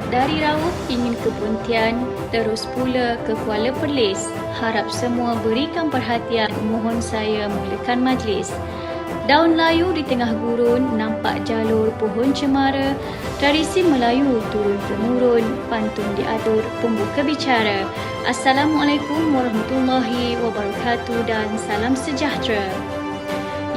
Dari Raub ingin ke Pontian, terus pula ke Kuala Perlis. Harap semua berikan perhatian, mohon saya mulakan majlis. Daun layu di tengah gurun, nampak jalur pohon cemara. Tradisi Melayu turun-temurun, pantun diatur, pembuka bicara. Assalamualaikum warahmatullahi wabarakatuh dan salam sejahtera.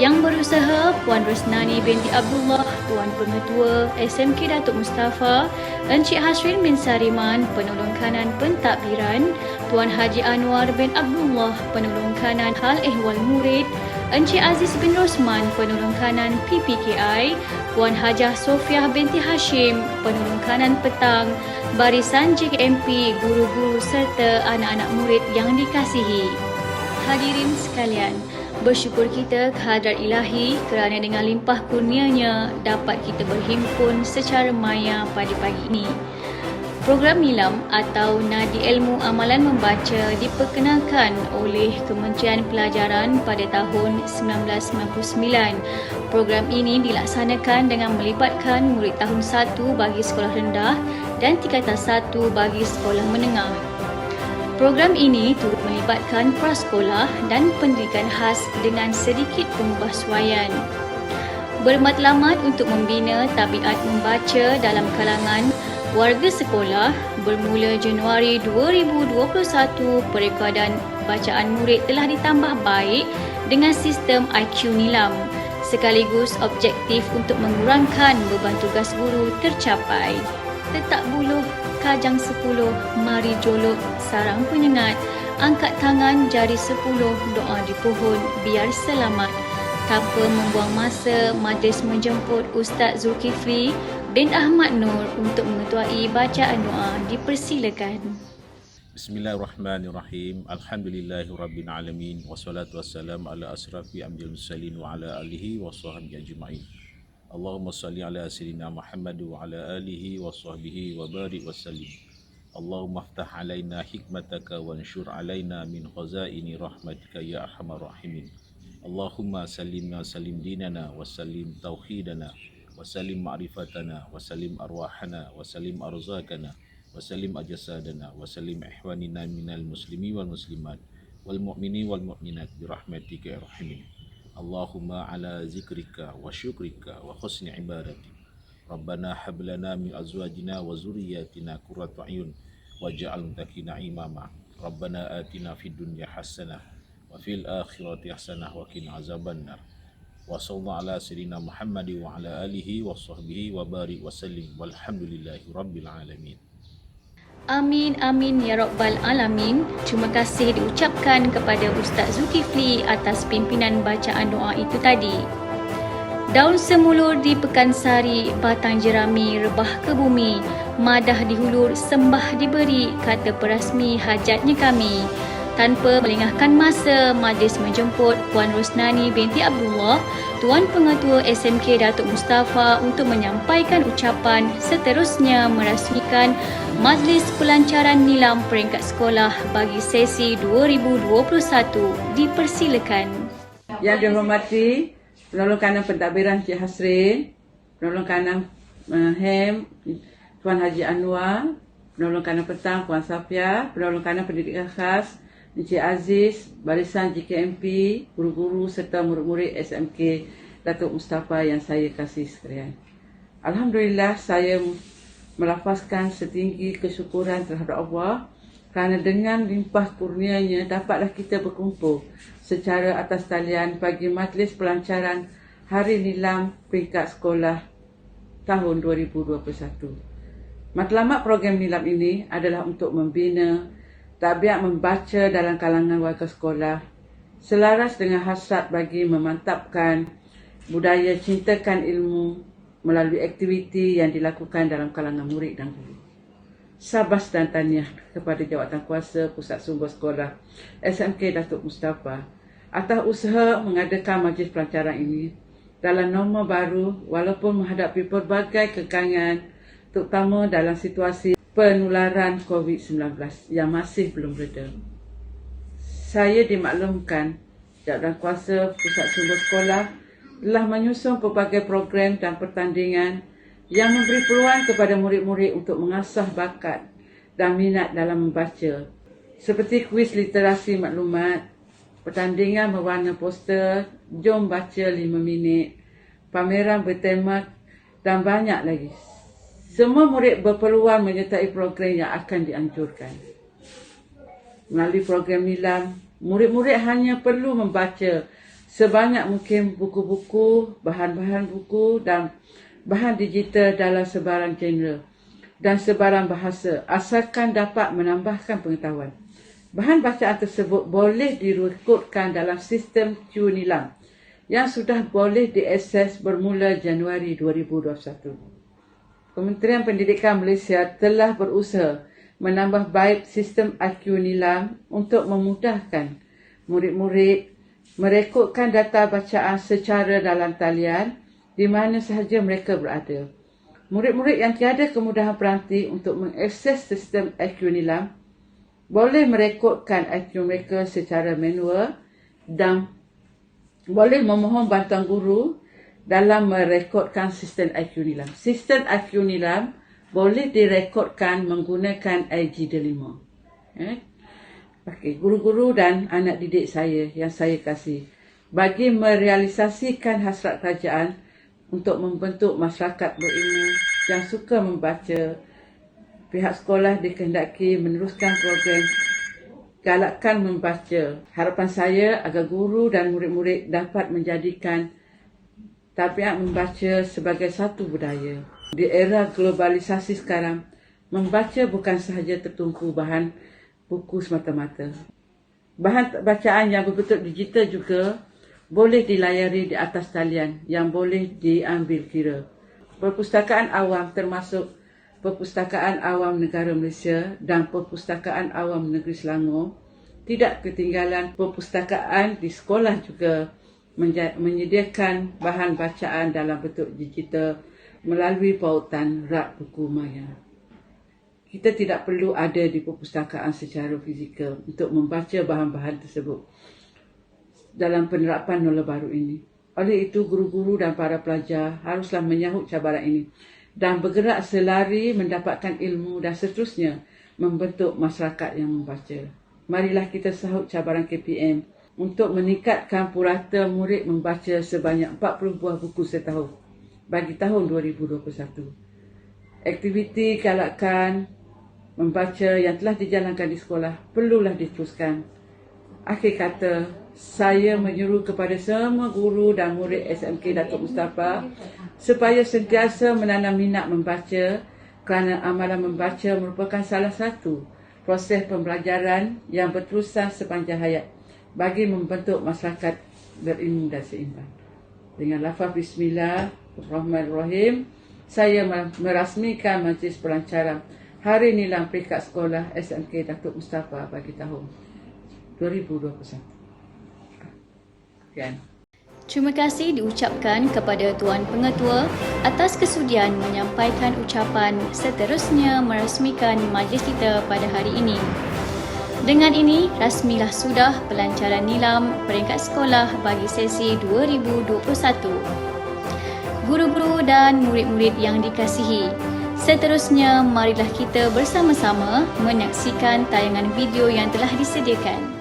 Yang berusaha Puan Rosnani binti Abdullah, Tuan Pengetua SMK Datuk Mustafa, Encik Hasrin bin Sariman, Penolong Kanan Pentadbiran, Tuan Haji Anwar bin Abdullah, Penolong Kanan Hal Ehwal Murid, Encik Aziz bin Rosman, Penolong Kanan PPKI, Puan Hajah Sofiah binti Hashim, Penolong Kanan Petang, barisan JKMP, guru-guru serta anak-anak murid yang dikasihi. Hadirin sekalian, bersyukur kita kehadrat Ilahi kerana dengan limpah kurnianya dapat kita berhimpun secara maya pada pagi ini. Program Nilam atau Nadi Ilmu Amalan Membaca diperkenalkan oleh Kementerian Pelajaran pada tahun 1999. Program ini dilaksanakan dengan melibatkan murid tahun 1 bagi sekolah rendah dan tingkatan 1 bagi sekolah menengah. Program ini turut melibatkan prasekolah dan pendidikan khas dengan sedikit pengubahsuaian. Bermatlamat untuk membina tabiat membaca dalam kalangan warga sekolah. Bermula Januari 2021, perekodan bacaan murid telah ditambah baik dengan sistem IQ Nilam. Sekaligus objektif untuk mengurangkan beban tugas guru tercapai. Letak buluh, kajang 10, mari jolok, sarang penyengat, angkat tangan jari 10, doa di pohon, biar selamat. Tanpa membuang masa, majlis menjemput Ustaz Zulkifli bin Ahmad Nur untuk mengetuai bacaan doa. Dipersilakan. Bismillahirrahmanirrahim. Alhamdulillahirabbil alamin wassalatu wassalamu ala asrafi anbiya'il mursalin wa ala alihi washabbihi ajma'in. Allahumma salli ala sayyidina Muhammad wa ala alihi wa sahbihi wa barik wa sallim. Allahumma aftah alaina hikmataka wa anshur alaina min khazaini rahmatika ya arhamar rahimin. Allahumma sallimna sallim dinana wa sallim tauhidana wa sallim ma'rifatana wa sallim arwahana wa sallim arzakana wa sallim ajasadana wa sallim ihwanina minal muslimi wal muslimat wal mu'mini wal mu'minat birahmatika ya rahimin. Allahumma ala zikrika wa syukrika wa husni ibadati. Rabbana hablana min azwajina wa zurriyatina qurrata a'yun waj'al muttaqina imama. Rabbana atina fid dunya hasanah wa fil akhirati hasanah wa qina azabannar. Wa sallallahu ala sayyidina Muhammad wa ala alihi wa sahbihi wa barik wa sallim walhamdulillahi rabbil alamin. Amin, amin ya Rabbal Alamin. Terima kasih diucapkan kepada Ustaz Zulkifli atas pimpinan bacaan doa itu tadi. Daun semulur di Pekansari, batang jerami rebah ke bumi, madah dihulur, sembah diberi, kata perasmi hajatnya kami. Tanpa melengahkan masa, majlis menjemput Puan Rosnani binti Abdullah, Tuan Pengetua SMK Datuk Mustafa untuk menyampaikan ucapan, seterusnya merasmikan Majlis Pelancaran Nilam Peringkat Sekolah bagi sesi 2021. Dipersilakan. Yang dihormati Penolong Kanan Pentadbiran Encik Hasrin, Penolong Kanan HEM Tuan Haji Anwar, Penolong Kanan Petang Puan Safia, Penolong Kanan Pendidikan Khas Encik Aziz, barisan JKMP, guru-guru serta murid-murid SMK Datuk Mustafa yang saya kasih sekalian. Alhamdulillah, saya melafazkan setinggi kesyukuran terhadap Allah kerana dengan limpah kurnianya dapatlah kita berkumpul secara atas talian bagi majlis pelancaran Hari Nilam Peringkat Sekolah tahun 2021. Matlamat program Nilam ini adalah untuk membina tabiat membaca dalam kalangan warga sekolah selaras dengan hasrat bagi memantapkan budaya cintakan ilmu melalui aktiviti yang dilakukan dalam kalangan murid dan guru. Sabas dan tahniah kepada Jawatankuasa Pusat Sumber Sekolah SMK Datuk Mustafa atas usaha mengadakan majlis pelancaran ini dalam norma baru walaupun menghadapi pelbagai kekangan, terutama dalam situasi penularan COVID-19 yang masih belum reda. Saya dimaklumkan Jawatankuasa Pusat Sumber Sekolah telah menyusun pelbagai program dan pertandingan yang memberi peluang kepada murid-murid untuk mengasah bakat dan minat dalam membaca, seperti kuis literasi maklumat, pertandingan mewarna poster, jom baca 5 minit, pameran bertema dan banyak lagi. Semua murid berpeluang menyertai program yang akan dianjurkan. Melalui program Nilam, murid-murid hanya perlu membaca sebanyak mungkin buku-buku, bahan-bahan buku dan bahan digital dalam sebarang genre dan sebarang bahasa, asalkan dapat menambahkan pengetahuan. Bahan bacaan tersebut boleh direkodkan dalam sistem QNilam yang sudah boleh diakses bermula Januari 2021. Kementerian Pendidikan Malaysia telah berusaha menambah baik sistem IQ Nilam untuk memudahkan murid-murid merekodkan data bacaan secara dalam talian di mana sahaja mereka berada. Murid-murid yang tiada kemudahan peranti untuk mengakses sistem IQ Nilam boleh merekodkan IQ mereka secara manual dan boleh memohon bantuan guru dalam merekodkan sistem IQ Nilam. Sistem IQ Nilam boleh direkodkan menggunakan IG Delima. Guru-guru dan anak didik saya yang saya kasih, bagi merealisasikan hasrat kerajaan untuk membentuk masyarakat berilmu yang suka membaca, pihak sekolah dikehendaki meneruskan program Galakkan Membaca. Harapan saya agar guru dan murid-murid dapat menjadikan tabiat membaca sebagai satu budaya. Di era globalisasi sekarang, membaca bukan sahaja tertumpu bahan buku semata-mata. Bahan bacaan yang berbentuk digital juga boleh dilayari di atas talian yang boleh diambil kira. Perpustakaan awam termasuk Perpustakaan Awam Negara Malaysia dan Perpustakaan Awam Negeri Selangor tidak ketinggalan. Perpustakaan di sekolah juga menyediakan bahan bacaan dalam bentuk digital melalui pautan rak buku maya. Kita tidak perlu ada di perpustakaan secara fizikal untuk membaca bahan-bahan tersebut dalam penerapan Nola Baru ini. Oleh itu, guru-guru dan para pelajar haruslah menyahut cabaran ini dan bergerak selari mendapatkan ilmu dan seterusnya membentuk masyarakat yang membaca. Marilah kita sahut cabaran KPM untuk meningkatkan purata murid membaca sebanyak 40 buah buku setahun bagi tahun 2021. Aktiviti Galakkan Membaca yang telah dijalankan di sekolah perlulah diteruskan. Akhir kata, saya menyuruh kepada semua guru dan murid SMK Datuk Mustafa supaya sentiasa menanam minat membaca kerana amalan membaca merupakan salah satu proses pembelajaran yang berterusan sepanjang hayat bagi membentuk masyarakat berilmu dan seimbang. Dengan lafaz Bismillahirrahmanirrahim, saya merasmikan majlis pelancaran Hari Nilam Peringkat Sekolah SMK Datuk Mustafa bagi tahun 2021. Sekian. Terima kasih diucapkan kepada Tuan Pengetua atas kesudian menyampaikan ucapan seterusnya merasmikan majlis kita pada hari ini. Dengan ini, rasmilah sudah pelancaran Nilam Peringkat Sekolah bagi sesi 2021. Guru-guru dan murid-murid yang dikasihi, seterusnya marilah kita bersama-sama menyaksikan tayangan video yang telah disediakan.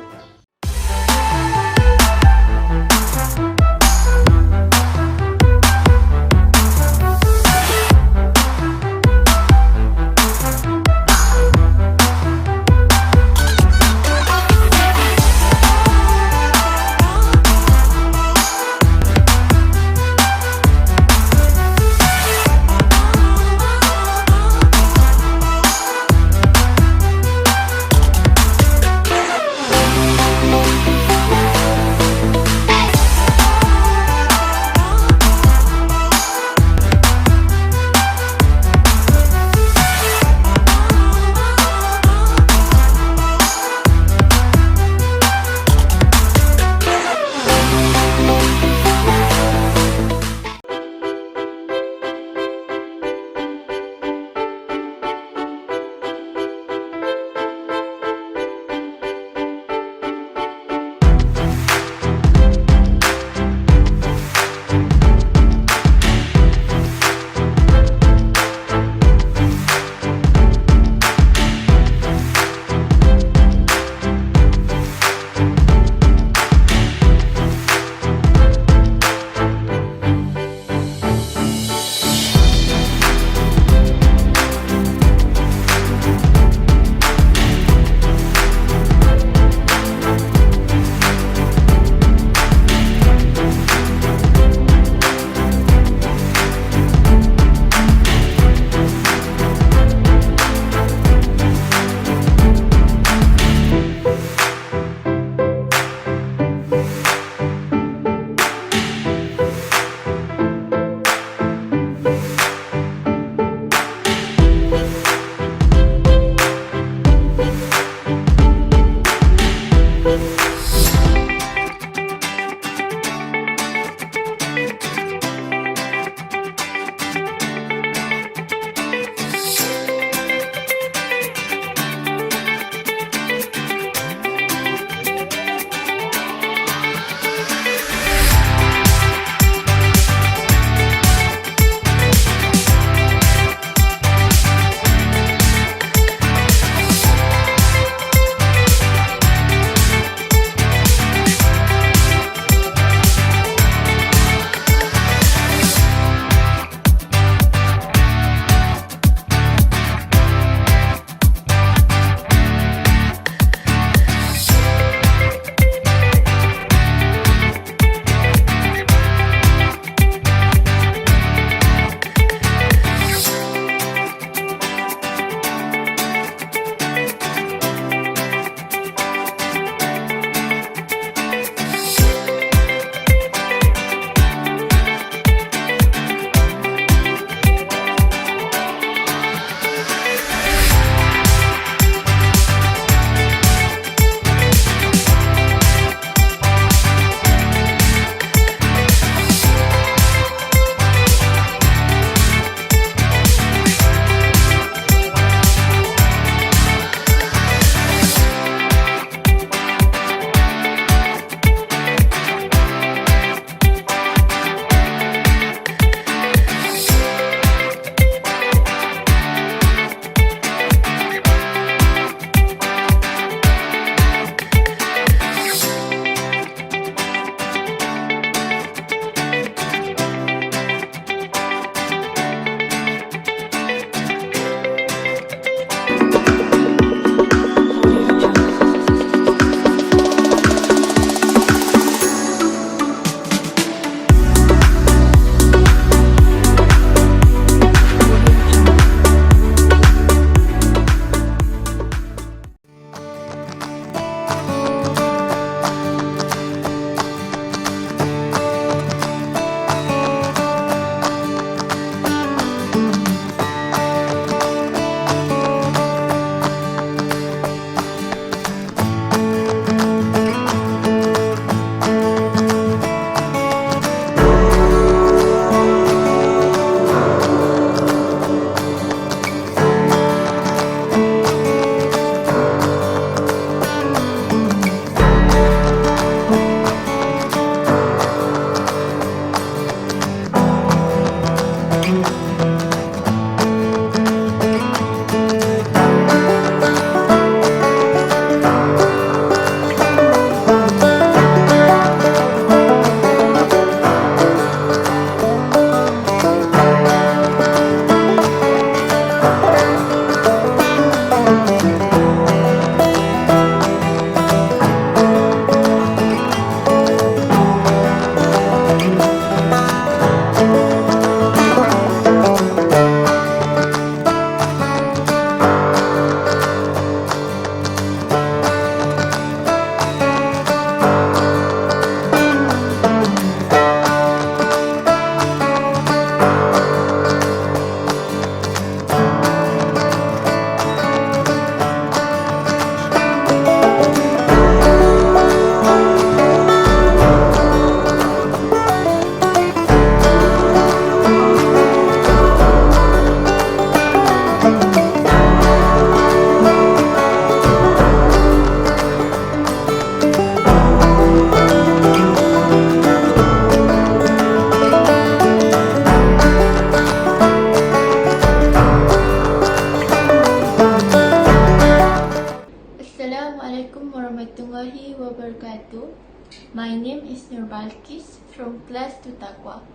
class to Taqwa.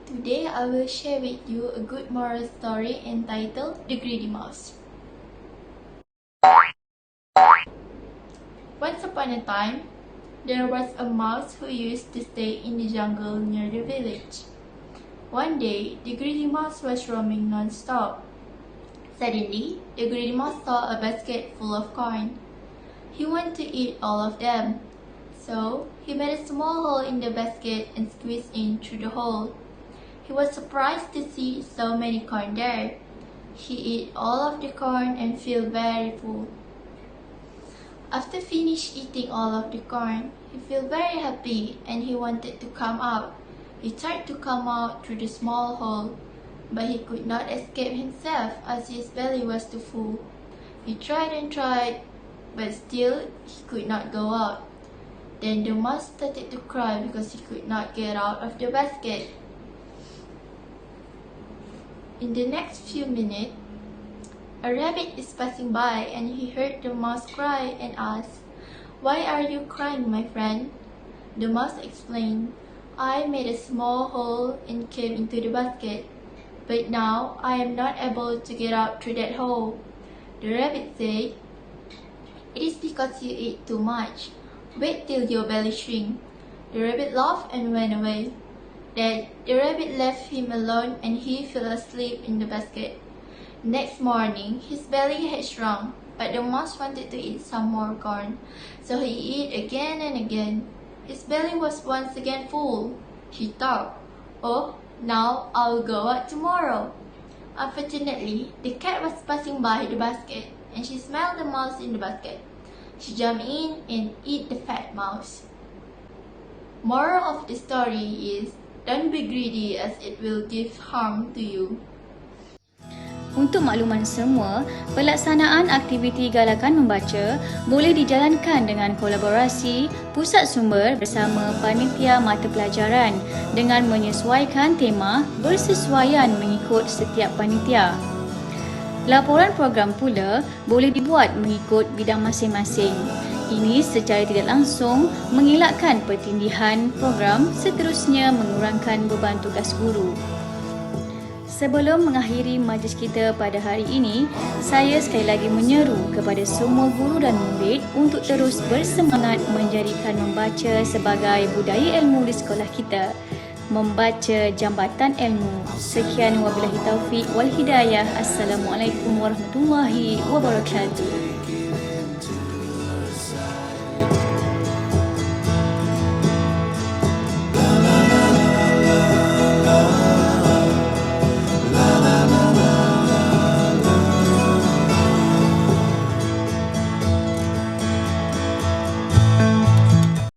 Today I will share with you a good moral story entitled The Greedy Mouse. Once upon a time, there was a mouse who used to stay in the jungle near the village. One day, the greedy mouse was roaming non-stop. Suddenly, the greedy mouse saw a basket full of corn. He wanted to eat all of them. So, he made a small hole in the basket and squeezed in through the hole. He was surprised to see so many corn there. He ate all of the corn and felt very full. After finished eating all of the corn, he felt very happy and he wanted to come out. He tried to come out through the small hole, but he could not escape himself as his belly was too full. He tried and tried, but still he could not go out. Then the mouse started to cry because he could not get out of the basket. In the next few minutes, a rabbit is passing by and he heard the mouse cry and asked, "Why are you crying, my friend?" The mouse explained, "I made a small hole and came into the basket, but now I am not able to get out through that hole." The rabbit said, "It is because you ate too much. Wait till your belly shrinks." The rabbit laughed and went away. Then the rabbit left him alone and he fell asleep in the basket. Next morning, his belly had shrunk, but the mouse wanted to eat some more corn, so he ate again and again. His belly was once again full. He thought, "Oh, now I will go out tomorrow." Unfortunately, the cat was passing by the basket and she smelled the mouse in the basket. She jumped in and ate the fat mouse. Moral of the story is, don't be greedy as it will give harm to you. Untuk makluman semua, pelaksanaan aktiviti galakan membaca boleh dijalankan dengan kolaborasi pusat sumber bersama panitia mata pelajaran dengan menyesuaikan tema bersesuaian mengikut setiap panitia. Laporan program pula boleh dibuat mengikut bidang masing-masing. Ini secara tidak langsung mengelakkan pertindihan program, seterusnya mengurangkan beban tugas guru. Sebelum mengakhiri majlis kita pada hari ini, saya sekali lagi menyeru kepada semua guru dan murid untuk terus bersemangat menjadikan membaca sebagai budaya ilmu di sekolah kita. Membaca jambatan ilmu. Sekian wabillahi taufiq wal hidayah. Assalamualaikum warahmatullahi wabarakatuh.